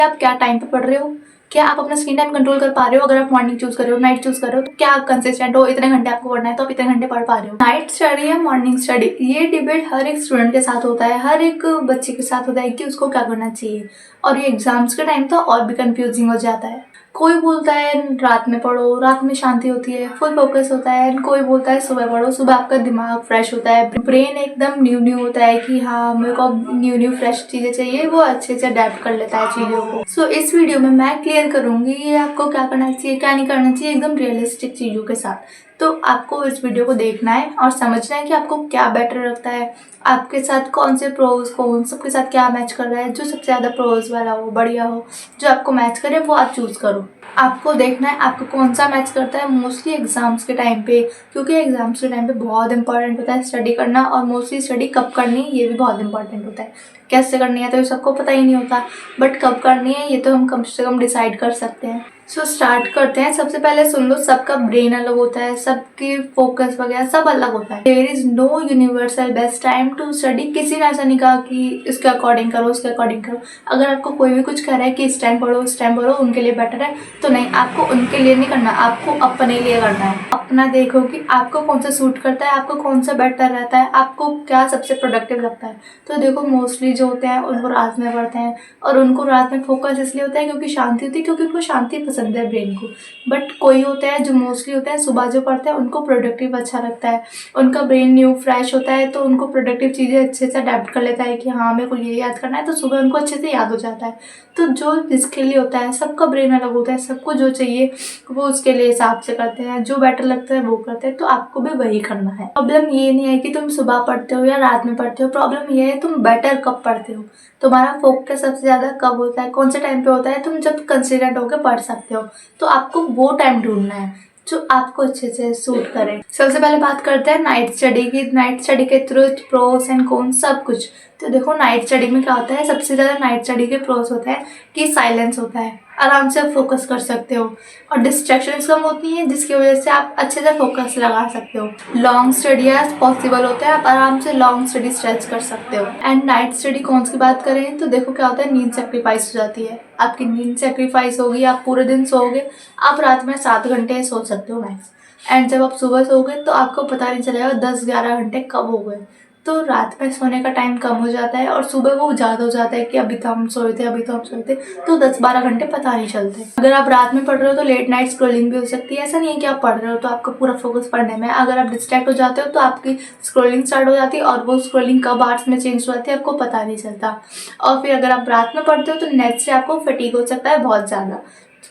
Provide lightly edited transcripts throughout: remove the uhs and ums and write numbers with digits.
आप क्या टाइम पे पढ़ रहे हो, क्या आप अपना स्क्रीन टाइम कंट्रोल कर पा रहे हो। अगर आप मॉर्निंग चूज कर रहे हो, नाइट चूज कर रहे हो, तो क्या आप कंसिस्टेंट हो, इतने घंटे आपको पढ़ना है तो आप इतने घंटे पढ़ पा रहे हो। नाइट स्टडी या मॉर्निंग स्टडी, ये डिबेट हर एक स्टूडेंट के साथ होता है, हर एक बच्चे के साथ होता है कि उसको क्या करना चाहिए। और ये एग्जाम्स के टाइम तो और भी कंफ्यूजिंग हो जाता है। कोई बोलता है रात में पढ़ो, रात में शांति होती है, फुल फोकस होता है। कोई बोलता है सुबह पढ़ो, सुबह आपका दिमाग फ्रेश होता है, ब्रेन एकदम न्यू होता है कि हाँ मेरे को न्यू फ्रेश चीजें चाहिए, वो अच्छे से अडेप्ट कर लेता है चीजों को। सो इस वीडियो में मैं क्लियर करूंगी ये आपको क्या करना चाहिए, क्या नहीं करना चाहिए, एकदम रियलिस्टिक चीजों के साथ। तो आपको इस वीडियो को देखना है और समझना है कि आपको क्या बेटर लगता है, आपके साथ कौन से प्रोज कौन सबके साथ क्या मैच कर रहा है। जो सबसे ज़्यादा प्रोज वाला हो, बढ़िया हो, जो आपको मैच करे वो आप चूज़ करो। आपको देखना है आपको कौन सा मैच करता है, मोस्टली एग्जाम्स के टाइम पे, क्योंकि एग्जाम्स के टाइम पे बहुत इंपॉर्टेंट होता है स्टडी करना। और मोस्टली स्टडी कब करनी है ये भी बहुत इंपॉर्टेंट होता है। कैसे करनी है तो ये सबको पता ही नहीं होता, बट कब करनी है ये तो हम कम से कम डिसाइड कर सकते हैं। सो स्टार्ट करते हैं। सबसे पहले सुन लो, सबका ब्रेन अलग होता है, सबकी फोकस वगैरह सब अलग होता है। There is no universal best time to study. किसी ने ऐसा नहीं कहा कि इसके अकॉर्डिंग करो, उसके अकॉर्डिंग करो। अगर आपको कोई भी कुछ कह रहा है कि इस टाइम पढ़ो, उस टाइम पढ़ो, उनके लिए बेटर है, तो नहीं, आपको उनके लिए नहीं करना, आपको अपने लिए करना है। अपना देखो कि आपको कौन सा सूट करता है, आपको कौन सा बेटर रहता है, आपको क्या सबसे प्रोडक्टिव लगता है। तो देखो मोस्टली जो होते हैं उनको रात में पढ़ते हैं, और उनको रात में फोकस इसलिए होता है क्योंकि शांति होती है, क्योंकि उनको शांति पसंद है ब्रेन को। बट कोई होता है जो मोस्टली होता है सुबह जो पढ़ते हैं उनको प्रोडक्टिव अच्छा लगता है, उनका ब्रेन न्यू फ्रेश होता है, तो उनको प्रोडक्टिव चीज़ें अच्छे से अडेप्ट कर लेता है कि हाँ मेरे को ये याद करना है, तो सुबह उनको अच्छे से याद हो जाता है। तो जो जिसके लिए होता है, सबका ब्रेन अलग होता है, सबको जो चाहिए वो उसके लिए हिसाब से करते हैं, जो बेटर लगता है वो करते हैं। तो आपको भी वही करना है। प्रॉब्लम ये नहीं है कि तुम सुबह पढ़ते हो या रात में पढ़ते हो, प्रॉब्लम ये है तुम बेटर कब पढ़ते हो, तुम्हारा फोकस सबसे ज़्यादा कब होता है, कौन से टाइम पे होता है। तुम जब कंसिस्टेंट होकर पढ़ सकते हो, तो आपको वो टाइम ढूंढना है जो आपको अच्छे से सूट करे। सबसे पहले बात करते हैं नाइट स्टडी की। नाइट स्टडी के थ्रू प्रोस एंड कॉन्स सब कुछ। तो देखो नाइट स्टडी में क्या होता है, सबसे ज़्यादा नाइट स्टडी के प्रोस होता है कि साइलेंस होता है, आराम से आप फोकस कर सकते हो, और डिस्ट्रैक्शंस कम होती हैं जिसकी वजह से आप अच्छे से फोकस लगा सकते हो। लॉन्ग स्टडी आज पॉसिबल होता है, आप आराम से लॉन्ग स्टडी स्ट्रेच कर सकते हो। एंड नाइट स्टडी कौन की बात करें तो देखो क्या होता है, नींद सेक्रीफाइस हो जाती है, आपकी नींद सेक्रीफाइस होगी, आप पूरे दिन सोओगे, आप रात में 7 घंटे सो सकते हो मैक्स। एंड जब आप सुबह सोओगे तो आपको पता नहीं चलेगा 10-11 घंटे कब हो गए। तो रात में सोने का टाइम कम हो जाता है और सुबह वो ज़्यादा हो जाता है कि अभी तो हम सोए थे, अभी तो हम सोए थे, तो 10-12 घंटे पता नहीं चलते। अगर आप रात में पढ़ रहे हो तो लेट नाइट स्क्रॉलिंग भी हो सकती है। ऐसा नहीं है कि आप पढ़ रहे हो तो आपका पूरा फोकस पढ़ने में, अगर आप डिस्ट्रैक्ट हो जाते हो तो आपकी स्क्रॉलिंग स्टार्ट हो जाती है, और वो स्क्रॉलिंग कब आवर्स में चेंज हो जाती है आपको पता नहीं चलता। और फिर अगर आप रात में पढ़ते हो तो नेक्स्ट डे आपको फटीग हो सकता है बहुत ज़्यादा,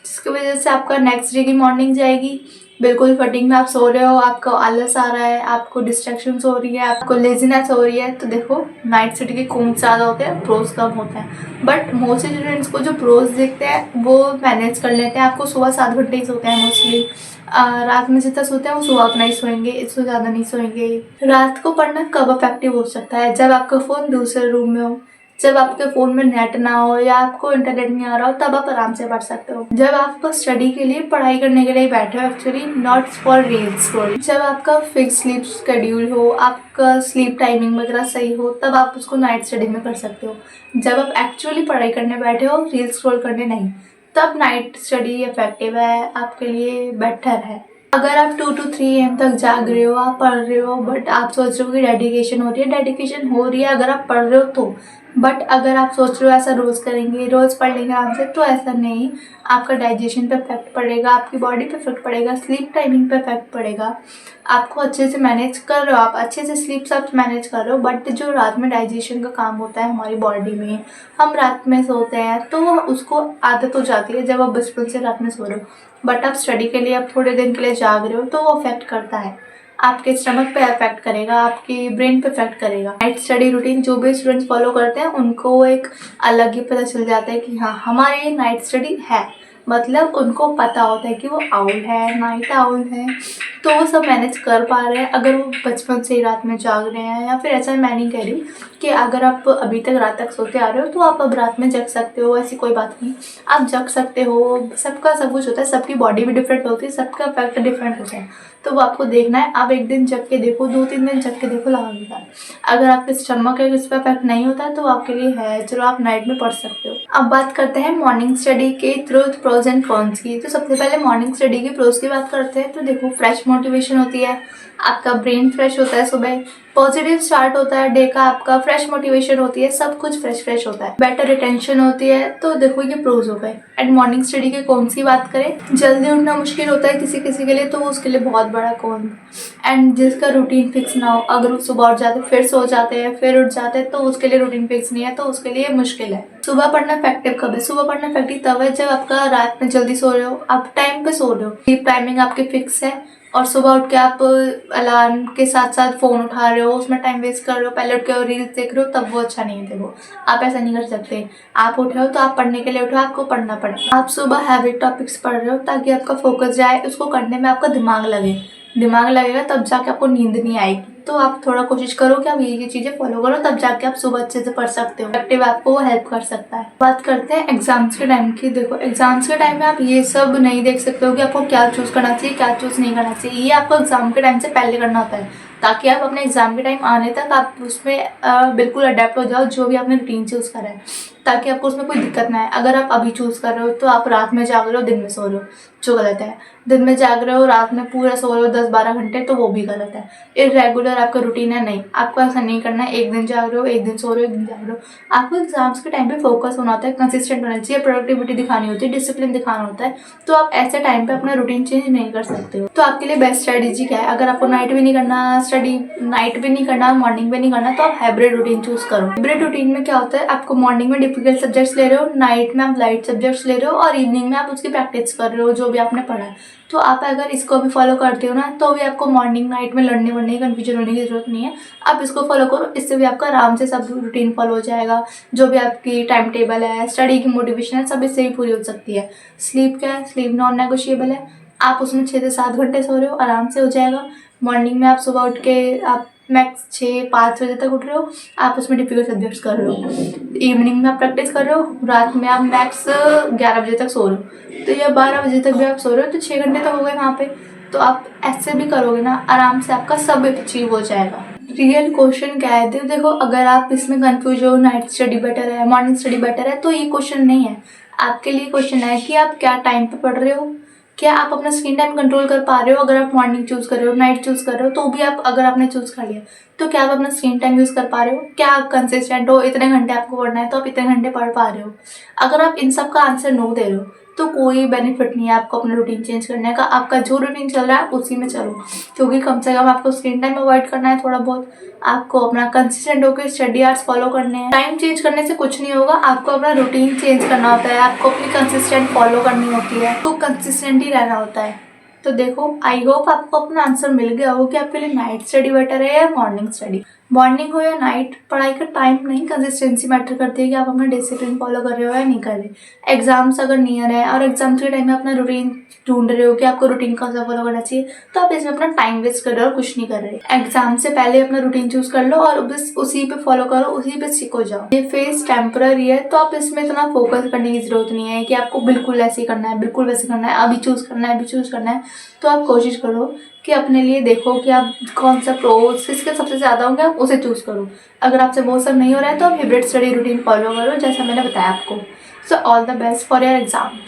जिसकी वजह से आपका नेक्स्ट डे की मॉर्निंग जाएगी बिल्कुल फटीग में, आप सो रहे हो, आपको आलस आ रहा है, आपको डिस्ट्रैक्शंस हो रही है, आपको लेजीनेस हो रही है। तो देखो नाइट स्टडी के कौन ज़्यादा होते हैं, प्रोज कम होते हैं। बट मोस्टली स्टूडेंट्स को जो प्रोज देखते हैं वो मैनेज कर लेते हैं। आपको सुबह 7 घंटे ही सोते हैं मोस्टली, रात में जितना सोते हैं वो सुबह अपना ही सोएंगे, इससे ज़्यादा नहीं सोएंगे। रात को पढ़ना कब इफेक्टिव हो सकता है, जब आपका फ़ोन दूसरे रूम में हो, जब आपके फ़ोन में नेट ना हो या आपको इंटरनेट नहीं आ रहा हो, तब आप आराम से पढ़ सकते हो। जब आप स्टडी के लिए पढ़ाई करने के लिए बैठे हो, actually not for reels scroll, जब आपका फिक्स स्लीप शेड्यूल हो, आपका स्लीप टाइमिंग वगैरह सही हो, तब आप उसको नाइट स्टडी में कर सकते हो। जब आप एक्चुअली पढ़ाई करने बैठे हो, रील्स स्क्रॉल करने नहीं, तब नाइट स्टडी इफेक्टिव है, आपके लिए बेटर है। अगर आप 2 to 3 AM तक जाग रहे हो, आप पढ़ रहे हो, बट आप सोच रहे हो कि डेडिकेशन हो रही है अगर आप पढ़ रहे हो तो। बट अगर आप सोच रहे हो ऐसा रोज़ करेंगे, रोज़ पढ़ लेंगे आराम से, तो ऐसा नहीं। आपका डाइजेशन पे इफेक्ट पड़ेगा, आपकी बॉडी पे इफेक्ट पड़ेगा, स्लीप टाइमिंग पे इफेक्ट पड़ेगा। आपको अच्छे से मैनेज कर रहे हो, आप अच्छे से स्लीप सब मैनेज कर रहे हो, बट जो रात में डाइजेशन का काम होता है हमारी बॉडी में, हम रात में सोते हैं तो उसको आदत हो जाती है जब आप बचपन से रात में सो रहे हो। बट आप स्टडी के लिए आप थोड़े दिन के लिए जाग रहे हो तो वो अफेक्ट करता है, आपके स्टमक पे अफेक्ट करेगा, आपकी ब्रेन पे अफेक्ट करेगा। नाइट स्टडी रूटीन जो भी स्टूडेंट्स फॉलो करते हैं उनको एक अलग ही पता चल जाता है कि हाँ हमारे नाइट स्टडी है, मतलब उनको पता होता है कि वो आउल है, नाइट आउल है, तो वो सब मैनेज कर पा रहे हैं। अगर वो बचपन से ही रात में जाग रहे हैं, या फिर ऐसा मैं नहीं कह रही कि अगर आप अभी तक रात तक सोते आ रहे हो तो आप अब रात में जग सकते हो, ऐसी कोई बात नहीं, आप जग सकते हो। सबका सब कुछ होता है, सबकी बॉडी भी डिफरेंट होती है, सबका इफेक्ट डिफरेंट होता है, तो वो आपको देखना है। आप एक दिन जग के देखो, 2-3 दिन जग के देखो, लगेगा। अगर आपके स्टमक है इस पर इफेक्ट नहीं होता है तो आपके लिए है, चलो आप नाइट में पढ़ सकते हो। अब बात करते हैं मॉर्निंग स्टडी के प्रोज एंड कॉन्स की। तो सबसे पहले मॉर्निंग स्टडी के प्रोज की बात करते हैं। तो देखो, फ्रेश मोटिवेशन होती है, आपका ब्रेन फ्रेश होता है, सुबह पॉजिटिव स्टार्ट होता है डे का, आपका फ्रेश मोटिवेशन होती है, सब कुछ फ्रेश होता है, बेटर रिटेंशन होती है। तो देखो ये प्रोज हो गए। एंड मॉर्निंग स्टडी के कौन सी बात करें, जल्दी उठना मुश्किल होता है किसी किसी के लिए, तो उसके लिए बहुत बड़ा कौन। एंड जिसका रूटीन फिक्स ना हो, अगर वो सुबह उठ जाते फिर सो जाते हैं फिर उठ जाते हैं, तो उसके लिए रूटीन फिक्स नहीं है, तो उसके लिए मुश्किल है। सुबह पढ़ना इफेक्टिव कब है? सुबह पढ़ना इफेक्टिव तब है जब आपका रात में जल्दी सो रहे हो, आप टाइम पे सो रहे हो, स्लीप टाइमिंग आपकी फिक्स है, और सुबह उठ के आप अलार्म के साथ साथ फोन उठा रहे हो, उसमें टाइम वेस्ट कर रहे हो, पहले उठ के रील्स देख रहे हो, तब वो अच्छा नहीं है। देखो, आप ऐसा नहीं कर सकते। आप उठे हो तो आप पढ़ने के लिए उठो, आपको पढ़ना पड़ेगा। आप सुबह हैबिट टॉपिक्स पढ़ रहे हो ताकि आपका फोकस जाए, उसको करने में आपका दिमाग लगेगा, तब जाके आपको नींद नहीं आएगी। तो आप थोड़ा कोशिश करो कि आप ये चीजें फॉलो करो, तब जाके आप सुबह अच्छे से पढ़ सकते हो। एक्टिव आपको हेल्प कर सकता है। बात करते हैं एग्जाम्स के टाइम की। देखो, एग्जाम्स के टाइम में आप ये सब नहीं देख सकते हो कि आपको क्या चूज करना चाहिए, क्या चूज नहीं करना चाहिए। ये आपको एग्जाम के टाइम से पहले करना होता है, ताकि आप अपने एग्जाम के टाइम आने तक आप उसमें बिल्कुल अडेप्ट हो जाओ, जो भी आपने रूटीन चूज करा है, ताकि आपको उसमें कोई दिक्कत ना आए। अगर आप अभी चूज कर रहे हो तो आप रात में जाग रहे हो, दिन में सो रहे हो, जो गलत है। दिन में जाग रहे हो, रात में पूरा सो रहे हो 10-12 घंटे, तो वो भी गलत है। इरेगुलर आपका रूटीन है, नहीं, आपको ऐसा नहीं करना है। एक दिन जाग रहे हो, एक दिन सो रहे हो, एक दिन जाग रहे हो। आपको एग्जाम्स के टाइम पे फोकस होना होता है, कंसिस्टेंट होना चाहिए, प्रोडक्टिविटी दिखानी होती है, डिसिप्लिन दिखाना होता है। तो आप ऐसे टाइम पे अपना रूटीन चेंज नहीं कर सकते हो। तो आपके लिए बेस्ट स्ट्रेटेजी क्या है? अगर आपको नाइट भी नहीं करना स्टडी, नाइट भी नहीं करना, मॉर्निंग भी नहीं करना, तो आप हाइब्रिड रूटीन चूज करो। हाइब्रिड रूटीन में क्या होता है, आपको मॉर्निंग में डिफिकल्ट सब्जेक्ट्स ले रहे हो, नाइट में आप लाइट सब्जेक्ट्स ले रहे हो, और इवनिंग में आप उसकी प्रैक्टिस कर रहे हो जो भी आपने पढ़ा है। तो आप अगर इसको भी फॉलो करते हो ना, तो भी आपको मॉर्निंग नाइट में लड़ने वड़ने कन्फ्यूजन होने की जरूरत नहीं है। आप इसको फॉलो करो, इससे भी आपका आराम से सब रूटीन फॉलो हो जाएगा। जो भी आपकी टाइम टेबल है, स्टडी की मोटिवेशन है, सब इससे ही पूरी हो सकती है। स्लीप क्या है? स्लीप नॉन नेगोशिएबल है। आप उसमें 6 से 7 घंटे सो रहे हो, आराम से हो जाएगा। मॉर्निंग में आप सुबह उठ के आप मैक्स 6-5 बजे तक उठ रहे हो, आप उसमें डिफिकल्ट सब्जेक्ट्स कर रहे हो। इवनिंग में आप प्रैक्टिस कर रहे हो, रात में आप मैक्स 11 बजे तक सो रहे हो, तो या 12 बजे तक भी आप सो रहे हो, तो 6 घंटे तो हो गए वहाँ पे। तो आप ऐसे भी करोगे ना, आराम से आपका सब अचीव हो जाएगा। रियल क्वेश्चन क्या है? देखो, अगर आप इसमें कंफ्यूज हो, नाइट स्टडी बेटर है, मॉर्निंग स्टडी बेटर है, तो ये क्वेश्चन नहीं है। आपके लिए क्वेश्चन है कि आप क्या टाइम पे पढ़ रहे हो, क्या आप अपना स्क्रीन टाइम कंट्रोल कर पा रहे हो। अगर आप मॉर्निंग चूज कर रहे हो, नाइट चूज कर रहे हो, तो भी आप, अगर आपने चूज कर लिया, तो क्या आप अपना स्क्रीन टाइम यूज कर पा रहे हो? क्या आप कंसिस्टेंट हो? इतने घंटे आपको पढ़ना है तो आप इतने घंटे पढ़ पा रहे हो? अगर आप इन सब का आंसर नो दे रहे हो, तो कोई बेनिफिट नहीं है आपको अपना रूटीन चेंज करने का। आपका जो रूटीन चल रहा है उसी में चलो, क्योंकि कम से कम आपको स्क्रीन टाइम अवॉइड करना है थोड़ा बहुत। आपको अपना कंसिस्टेंट होकर स्टडी आवर्स फॉलो करने हैं। टाइम चेंज करने से कुछ नहीं होगा, आपको अपना रूटीन चेंज करना होता है, आपको अपनी कंसिस्टेंट फॉलो करनी होती है, तो कंसिस्टेंट ही रहना होता है। तो देखो, आई होप आपको अपना आंसर मिल गया हो कि आपके लिए नाइट स्टडी बेटर है या मॉर्निंग स्टडी। मॉर्निंग हो या नाइट, पढ़ाई का टाइम नहीं, कंसिस्टेंसी मैटर करती है कि आप अपना डिसिप्लिन फॉलो कर रहे हो या नहीं कर रहे। एग्जाम्स अगर नियर है और एग्जाम्स के टाइम में अपना रूटीन ढूंढ रहे हो कि आपको रूटीन कौन सा फॉलो करना चाहिए, तो आप इसमें अपना टाइम वेस्ट कर रहे हो और कुछ नहीं कर रहे। एग्जाम से पहले अपना रूटीन चूज कर लो और बस उसी पे फॉलो करो, उसी पे स्टिक हो जाओ। ये फेज टेम्पररी है, तो आप इसमें इतना फोकस करने की जरूरत नहीं है कि आपको बिल्कुल ऐसे ही करना है, बिल्कुल वैसे करना है, अभी चूज करना है, अभी चूज करना है। तो आप कोशिश करो कि अपने लिए देखो कि आप कौन सा प्रोस किसके सबसे ज्यादा होंगे, आप उसे चूज करो। अगर आपसे वो सब नहीं हो रहा है तो आप हाइब्रिड स्टडी रूटीन फॉलो करो, जैसा मैंने बताया आपको। So all the best for your exam.